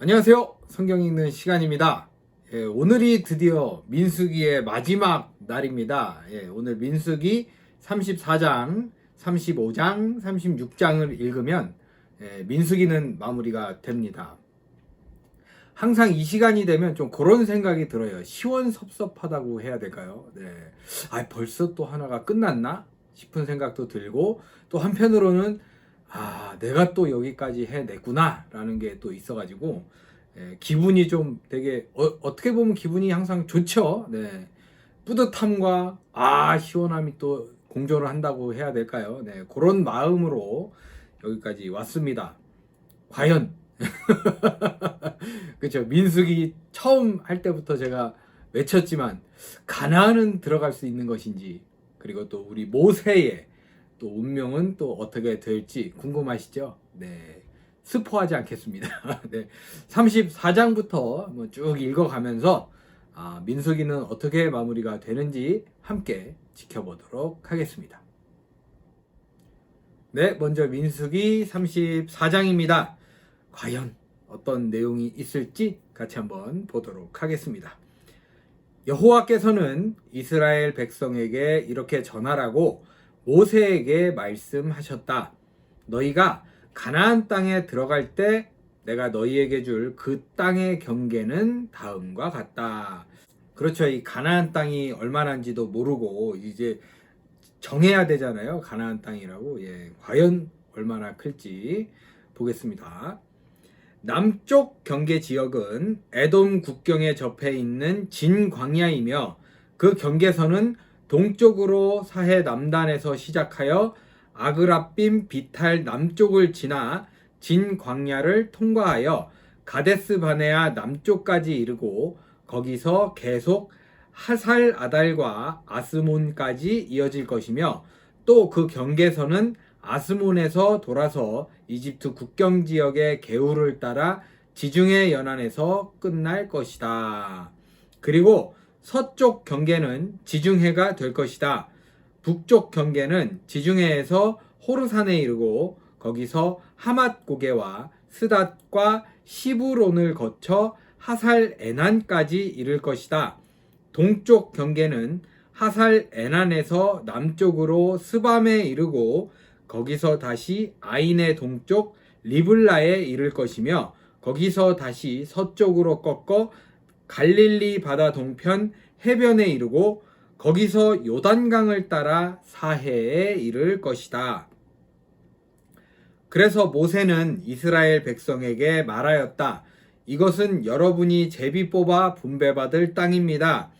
안녕하세요. 성경 읽는 시간입니다. 오늘이 드디어 민수기의 마지막 날입니다. 오늘 민수기 34장, 35장, 36장을 읽으면 민수기는 마무리가 됩니다. 항상 이 시간이 되면 좀 그런 생각이 들어요. 시원섭섭하다고 해야 될까요? 벌써 또 하나가 끝났나 싶은 생각도 들고, 또 한편으로는 내가 또 여기까지 해냈구나 라는 게 또 있어가지고 기분이 좀 되게 어떻게 보면 기분이 항상 좋죠. 뿌듯함과 시원함이 또 공존을 한다고 해야 될까요? 그런 마음으로 여기까지 왔습니다. 과연 그렇죠. 민수기 처음 할 때부터 제가 외쳤지만 가나안은 들어갈 수 있는 것인지, 그리고 또 우리 모세의 또 운명은 또 어떻게 될지 궁금하시죠? 스포하지 않겠습니다. 34장부터 쭉 읽어가면서 민수기는 어떻게 마무리가 되는지 함께 지켜보도록 하겠습니다. 먼저 민수기 34장입니다. 과연 어떤 내용이 있을지 같이 한번 보도록 하겠습니다. 여호와께서는 이스라엘 백성에게 이렇게 전하라고 모세에게 말씀하셨다. 너희가 가나안 땅에 들어갈 때 내가 너희에게 줄 그 땅의 경계는 다음과 같다. 그렇죠. 이 가나안 땅이 얼마나인지도 모르고 이제 정해야 되잖아요. 가나안 땅이라고. 과연 얼마나 클지 보겠습니다. 남쪽 경계 지역은 에돔 국경에 접해 있는 진 광야이며, 그 경계선은 동쪽으로 사해 남단에서 시작하여 아그라빔 비탈 남쪽을 지나 진 광야를 통과하여 가데스 바네아 남쪽까지 이르고, 거기서 계속 하살 아달과 아스몬까지 이어질 것이며, 또 그 경계선은 아스몬에서 돌아서 이집트 국경 지역의 개울을 따라 지중해 연안에서 끝날 것이다. 그리고 서쪽 경계는 지중해가 될 것이다. 북쪽 경계는 지중해에서 호르산에 이르고, 거기서 하맛 고개와 스닷과 시브론을 거쳐 하살 에난까지 이를 것이다. 동쪽 경계는 하살 에난에서 남쪽으로 스밤에 이르고, 거기서 다시 아인의 동쪽 리블라에 이를 것이며, 거기서 다시 서쪽으로 꺾어 갈릴리 바다 동편 해변에 이르고, 거기서 요단강을 따라 사해에 이를 것이다. 그래서 모세는 이스라엘 백성에게 말하였다. 이것은 여러분이 제비 뽑아 분배받을 땅입니다.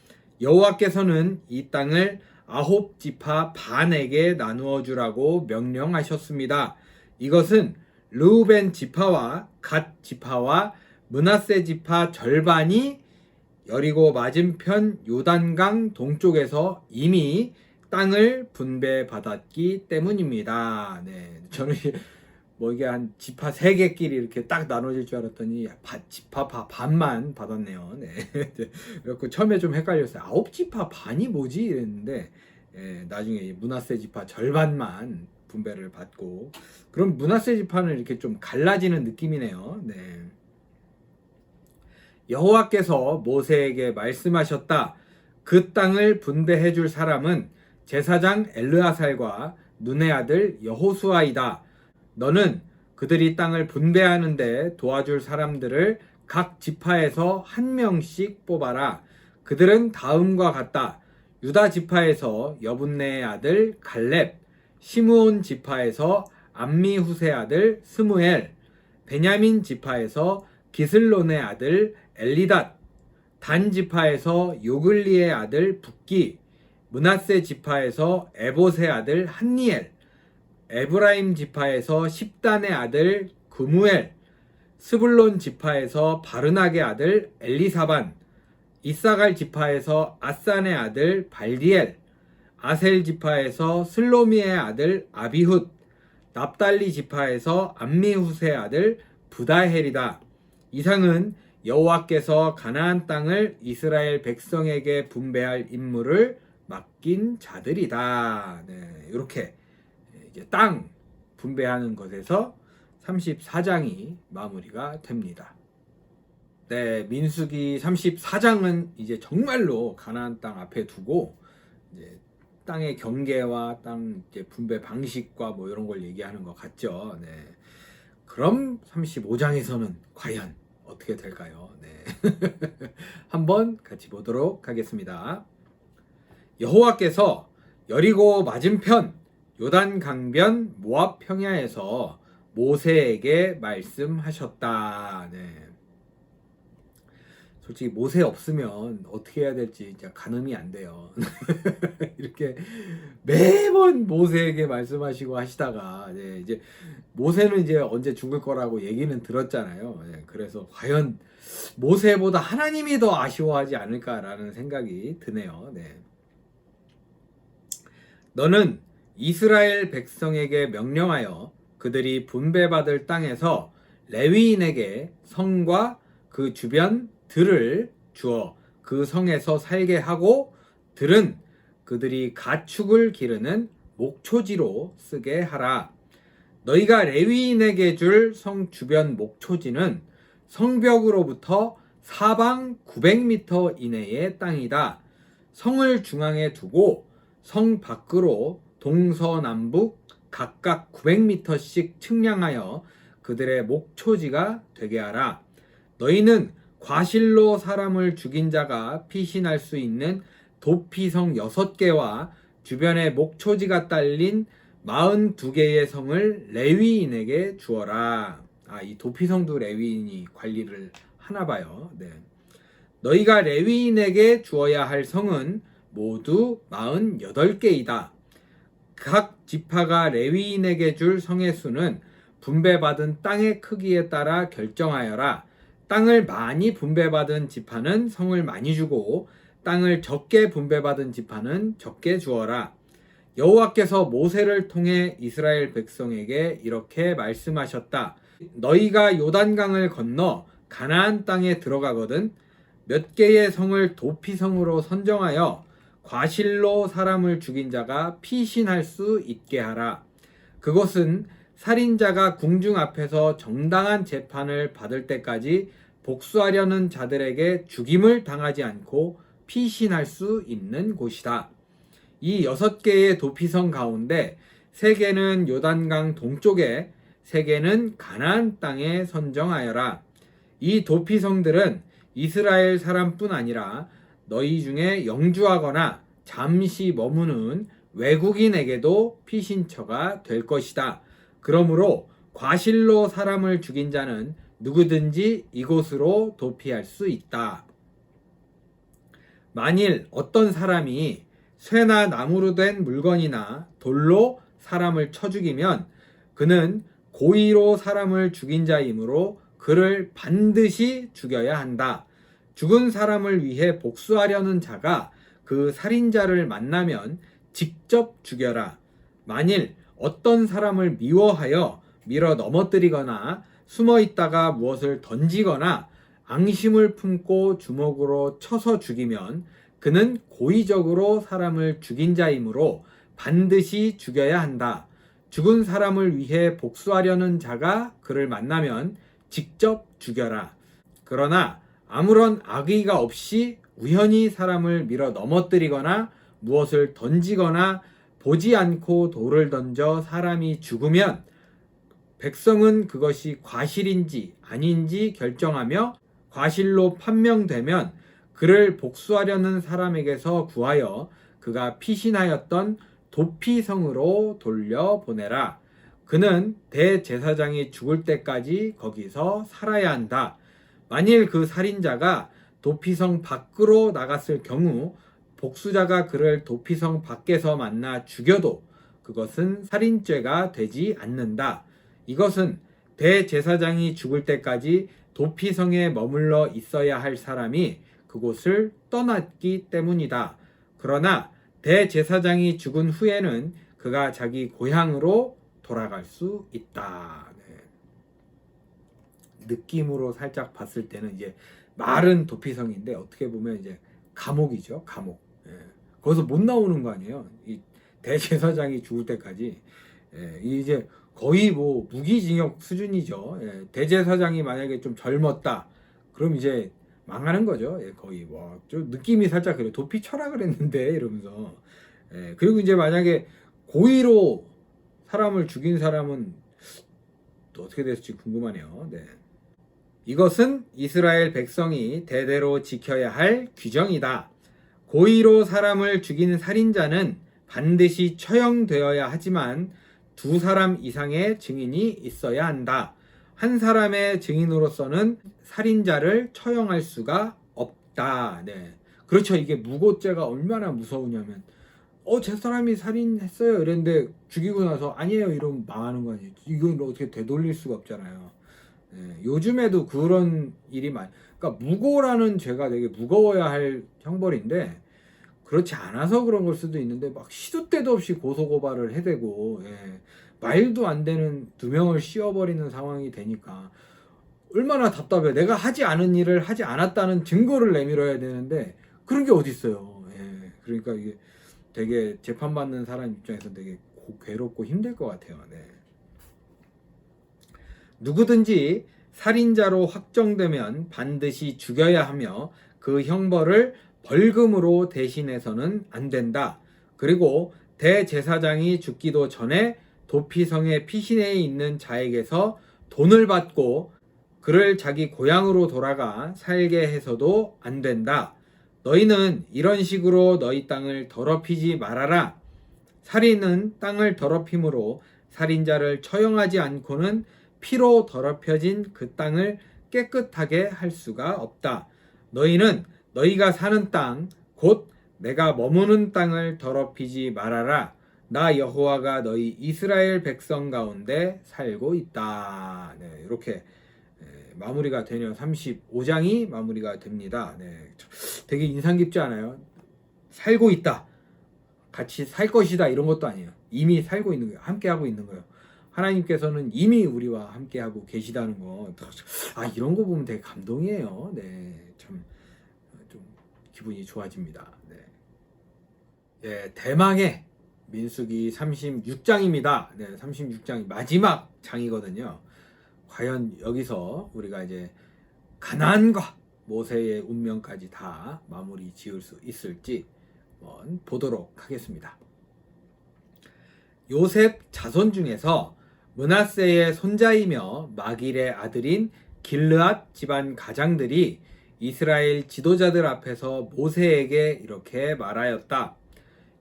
여호와께서는 이 땅을 9지파 반에게 나누어 주라고 명령하셨습니다. 이것은 르우벤 지파와 갓 지파와 므낫세 지파 절반이 여리고 맞은편 요단강 동쪽에서 이미 땅을 분배받았기 때문입니다. 저는 이게 한 지파 3개끼리 이렇게 딱 나눠질 줄 알았더니 지파 반만 받았네요. 그래서 처음에 좀 헷갈렸어요. 9지파 반이 뭐지? 이랬는데 나중에 므낫세 지파 절반만 분배를 받고, 그럼 므낫세 지파는 이렇게 좀 갈라지는 느낌이네요. 여호와께서 모세에게 말씀하셨다. 그 땅을 분배해 줄 사람은 제사장 엘르아살과 눈의 아들 여호수아이다. 너는 그들이 땅을 분배하는데 도와줄 사람들을 각 지파에서 1명씩 뽑아라. 그들은 다음과 같다. 유다 지파에서 여분네의 아들 갈렙, 시므온 지파에서 암미후세 아들 스무엘, 베냐민 지파에서 기슬론의 아들 엘리닷, 단 지파에서 요글리의 아들 붓기, 므낫세 지파에서 에봇의 아들 한니엘, 에브라임 지파에서 십단의 아들 그무엘, 스불론 지파에서 바르낙의 아들 엘리사반, 이사갈 지파에서 아산의 아들 발디엘, 아셀 지파에서 슬로미의 아들 아비훗, 납달리 지파에서 암미후세 아들 부다헬이다. 이상은 여호와께서 가나안 땅을 이스라엘 백성에게 분배할 임무를 맡긴 자들이다. 이렇게 이제 땅 분배하는 것에서 34장이 마무리가 됩니다. 네, 민수기 34장은 이제 정말로 가나안 땅 앞에 두고 이제 땅의 경계와 땅 이제 분배 방식과 뭐 이런 걸 얘기하는 것 같죠. 네. 그럼 35장에서는 과연 어떻게 될까요? 네. 한번 같이 보도록 하겠습니다. 여호와께서 여리고 맞은편 요단 강변 모압 평야에서 모세에게 말씀하셨다. 네. 솔직히 모세 없으면 어떻게 해야 될지 진짜 가늠이 안 돼요. 이렇게 매번 모세에게 말씀하시고 하시다가 이제 모세는 이제 언제 죽을 거라고 얘기는 들었잖아요. 그래서 과연 모세보다 하나님이 더 아쉬워하지 않을까라는 생각이 드네요. 너는 이스라엘 백성에게 명령하여 그들이 분배받을 땅에서 레위인에게 성과 그 주변 들을 주어 그 성에서 살게 하고 들은 그들이 가축을 기르는 목초지로 쓰게 하라. 너희가 레위인에게 줄 성 주변 목초지는 성벽으로부터 사방 900m 이내의 땅이다. 성을 중앙에 두고 성 밖으로 동서남북 각각 900m씩 측량하여 그들의 목초지가 되게 하라. 너희는 과실로 사람을 죽인 자가 피신할 수 있는 도피성 6개와 주변에 목초지가 딸린 42개의 성을 레위인에게 주어라. 이 도피성도 레위인이 관리를 하나 봐요. 너희가 레위인에게 주어야 할 성은 모두 48개이다. 각 지파가 레위인에게 줄 성의 수는 분배받은 땅의 크기에 따라 결정하여라. 땅을 많이 분배받은 지파는 성을 많이 주고 땅을 적게 분배받은 지파는 적게 주어라. 여호와께서 모세를 통해 이스라엘 백성에게 이렇게 말씀하셨다. 너희가 요단강을 건너 가나안 땅에 들어가거든 몇 개의 성을 도피성으로 선정하여 과실로 사람을 죽인 자가 피신할 수 있게 하라. 그것은 살인자가 궁중 앞에서 정당한 재판을 받을 때까지 복수하려는 자들에게 죽임을 당하지 않고 피신할 수 있는 곳이다. 이 6개의 도피성 가운데 3개는 요단강 동쪽에 3개는 가나안 땅에 선정하여라. 이 도피성들은 이스라엘 사람뿐 아니라 너희 중에 영주하거나 잠시 머무는 외국인에게도 피신처가 될 것이다. 그러므로 과실로 사람을 죽인 자는 누구든지 이곳으로 도피할 수 있다. 만일 어떤 사람이 쇠나 나무로 된 물건이나 돌로 사람을 쳐 죽이면 그는 고의로 사람을 죽인 자이므로 그를 반드시 죽여야 한다. 죽은 사람을 위해 복수하려는 자가 그 살인자를 만나면 직접 죽여라. 만일 어떤 사람을 미워하여 밀어 넘어뜨리거나 숨어 있다가 무엇을 던지거나 앙심을 품고 주먹으로 쳐서 죽이면 그는 고의적으로 사람을 죽인 자이므로 반드시 죽여야 한다. 죽은 사람을 위해 복수하려는 자가 그를 만나면 직접 죽여라. 그러나 아무런 악의가 없이 우연히 사람을 밀어 넘어뜨리거나 무엇을 던지거나 보지 않고 돌을 던져 사람이 죽으면 백성은 그것이 과실인지 아닌지 결정하며 과실로 판명되면 그를 복수하려는 사람에게서 구하여 그가 피신하였던 도피성으로 돌려보내라. 그는 대제사장이 죽을 때까지 거기서 살아야 한다. 만일 그 살인자가 도피성 밖으로 나갔을 경우 복수자가 그를 도피성 밖에서 만나 죽여도 그것은 살인죄가 되지 않는다. 이것은 대제사장이 죽을 때까지 도피성에 머물러 있어야 할 사람이 그곳을 떠났기 때문이다. 그러나 대제사장이 죽은 후에는 그가 자기 고향으로 돌아갈 수 있다. 느낌으로 살짝 봤을 때는 이제 마른 도피성인데 어떻게 보면 이제 감옥이죠. 감옥. 거기서 못 나오는 거 아니에요. 이 대제사장이 죽을 때까지. 이제 거의 뭐 무기징역 수준이죠. 대제사장이 만약에 좀 젊었다. 그럼 이제 망하는 거죠. 예, 거의 좀 느낌이 살짝 그래. 도피 쳐라 그랬는데 이러면서. 예, 그리고 이제 만약에 고의로 사람을 죽인 사람은 또 어떻게 됐을지 궁금하네요. 네. 이것은 이스라엘 백성이 대대로 지켜야 할 규정이다. 고의로 사람을 죽인 살인자는 반드시 처형되어야 하지만 두 사람 이상의 증인이 있어야 한다. 한 사람의 증인으로서는 살인자를 처형할 수가 없다. 네. 그렇죠. 이게 무고죄가 얼마나 무서우냐면, 제 사람이 살인했어요. 이랬는데 죽이고 나서 아니에요. 이러면 망하는 거 아니에요. 이건 어떻게 되돌릴 수가 없잖아요. 네. 요즘에도 그런 일이 그러니까 무고라는 죄가 되게 무거워야 할 형벌인데, 그렇지 않아서 그런 걸 수도 있는데 막 시도 때도 없이 고소고발을 해대고, 예, 말도 안 되는 두 명을 씌워버리는 상황이 되니까 얼마나 답답해. 내가 하지 않은 일을 하지 않았다는 증거를 내밀어야 되는데 그런 게 어디 있어요. 예, 그러니까 이게 되게 재판받는 사람 입장에서 되게 괴롭고 힘들 것 같아요. 네. 누구든지 살인자로 확정되면 반드시 죽여야 하며 그 형벌을 벌금으로 대신해서는 안 된다. 그리고 대제사장이 죽기도 전에 도피성의 피신해 있는 자에게서 돈을 받고 그를 자기 고향으로 돌아가 살게 해서도 안 된다. 너희는 이런 식으로 너희 땅을 더럽히지 말아라. 살인은 땅을 더럽힘으로 살인자를 처형하지 않고는 피로 더럽혀진 그 땅을 깨끗하게 할 수가 없다. 너희는 너희가 사는 땅, 곧 내가 머무는 땅을 더럽히지 말아라. 나 여호와가 너희 이스라엘 백성 가운데 살고 있다. 네, 이렇게 마무리가 되네요. 35장이 마무리가 됩니다. 네, 되게 인상 깊지 않아요? 살고 있다. 같이 살 것이다. 이런 것도 아니에요. 이미 살고 있는 거예요. 함께 하고 있는 거예요. 하나님께서는 이미 우리와 함께 하고 계시다는 거. 이런 거 보면 되게 감동이에요. 네, 참 좀 기분이 좋아집니다. 네. 예, 대망의 민수기 36장입니다. 네, 36장이 마지막 장이거든요. 과연 여기서 우리가 이제 가나안과 모세의 운명까지 다 마무리 지을 수 있을지 한번 보도록 하겠습니다. 요셉 자손 중에서 므낫세의 손자이며 마길의 아들인 길르앗 집안 가장들이 이스라엘 지도자들 앞에서 모세에게 이렇게 말하였다.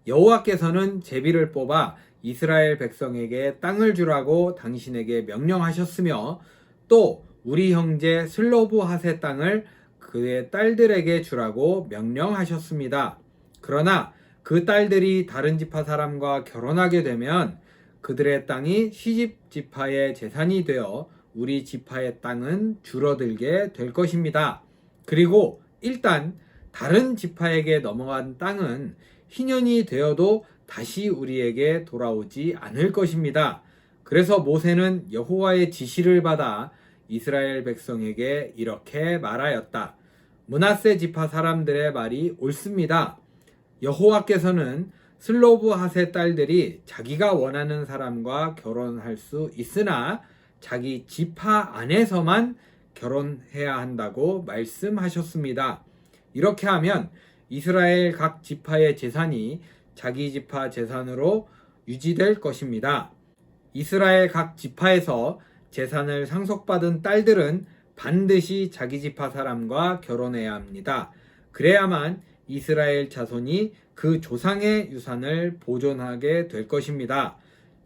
여호와께서는 제비를 뽑아 이스라엘 백성에게 땅을 주라고 당신에게 명령하셨으며 또 우리 형제 슬로브핫의 땅을 그의 딸들에게 주라고 명령하셨습니다. 그러나 그 딸들이 다른 지파 사람과 결혼하게 되면 그들의 땅이 시집 지파의 재산이 되어 우리 지파의 땅은 줄어들게 될 것입니다. 그리고 일단 다른 지파에게 넘어간 땅은 희년이 되어도 다시 우리에게 돌아오지 않을 것입니다. 그래서 모세는 여호와의 지시를 받아 이스라엘 백성에게 이렇게 말하였다. 므낫세 지파 사람들의 말이 옳습니다. 여호와께서는 슬로브핫의 딸들이 자기가 원하는 사람과 결혼할 수 있으나 자기 지파 안에서만 결혼해야 한다고 말씀하셨습니다. 이렇게 하면 이스라엘 각 지파의 재산이 자기 지파 재산으로 유지될 것입니다. 이스라엘 각 지파에서 재산을 상속받은 딸들은 반드시 자기 지파 사람과 결혼해야 합니다. 그래야만 이스라엘 자손이 그 조상의 유산을 보존하게 될 것입니다.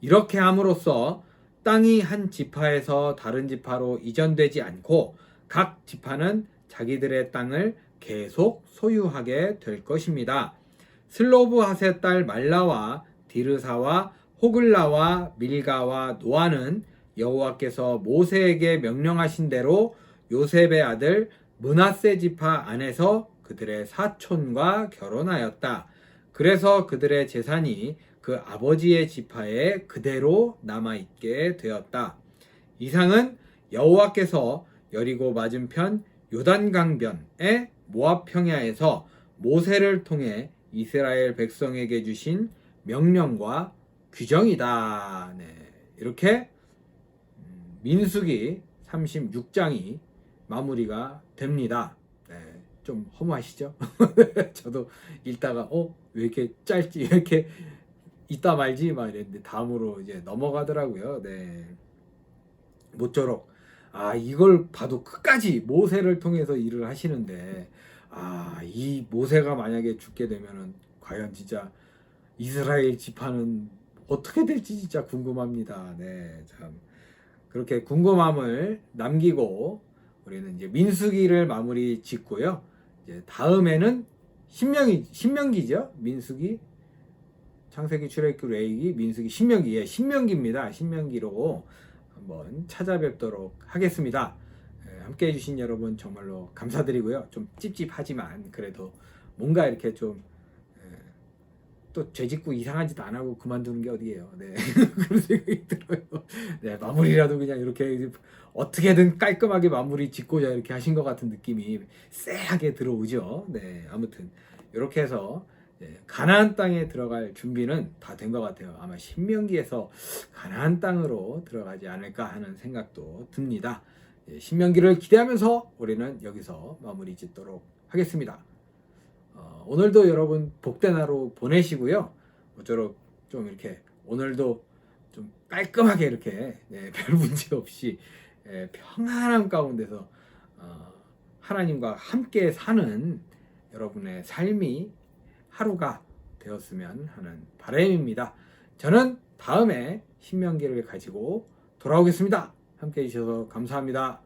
이렇게 함으로써 땅이 한 지파에서 다른 지파로 이전되지 않고 각 지파는 자기들의 땅을 계속 소유하게 될 것입니다. 슬로브핫의 딸 말라와 디르사와 호글라와 밀가와 노아는 여호와께서 모세에게 명령하신 대로 요셉의 아들 므낫세 지파 안에서 그들의 사촌과 결혼하였다. 그래서 그들의 재산이 그 아버지의 지파에 그대로 남아있게 되었다. 이상은 여호와께서 여리고 맞은편 요단강변의 모압 평야에서 모세를 통해 이스라엘 백성에게 주신 명령과 규정이다. 네, 이렇게 민수기 36장이 마무리가 됩니다. 네, 좀 허무하시죠? 저도 읽다가 왜 이렇게 짧지, 왜 이렇게 있다 말지 막 이랬는데 다음으로 이제 넘어가더라고요. 네. 모쪼록 이걸 봐도 끝까지 모세를 통해서 일을 하시는데 이 모세가 만약에 죽게 되면은 과연 진짜 이스라엘 지파는 어떻게 될지 진짜 궁금합니다. 네, 참 그렇게 궁금함을 남기고 우리는 이제 민수기를 마무리 짓고요. 이제 다음에는 신명기죠. 민수기, 창세기, 출애굽기, 레위기, 민수기, 신명기. 예, 신명기입니다. 신명기로 한번 찾아뵙도록 하겠습니다. 함께 해주신 여러분 정말로 감사드리고요. 좀 찝찝하지만 그래도 뭔가 이렇게 좀 또 죄짓고 이상한 짓 안 하고 그만두는 게 어디예요. 네. 그런 생각이 들어요. 네, 마무리라도 그냥 이렇게 어떻게든 깔끔하게 마무리 짓고자 이렇게 하신 것 같은 느낌이 쎄하게 들어오죠. 네, 아무튼 이렇게 해서 가나안 땅에 들어갈 준비는 다 된 것 같아요. 아마 신명기에서 가나안 땅으로 들어가지 않을까 하는 생각도 듭니다. 신명기를 기대하면서 우리는 여기서 마무리 짓도록 하겠습니다. 오늘도 여러분 복된 하루 보내시고요. 모쪼록 좀 이렇게 오늘도 좀 깔끔하게 이렇게 별 문제 없이 평안함 가운데서 하나님과 함께 사는 여러분의 삶이 하루가 되었으면 하는 바람입니다. 저는 다음에 신명기를 가지고 돌아오겠습니다. 함께 해주셔서 감사합니다.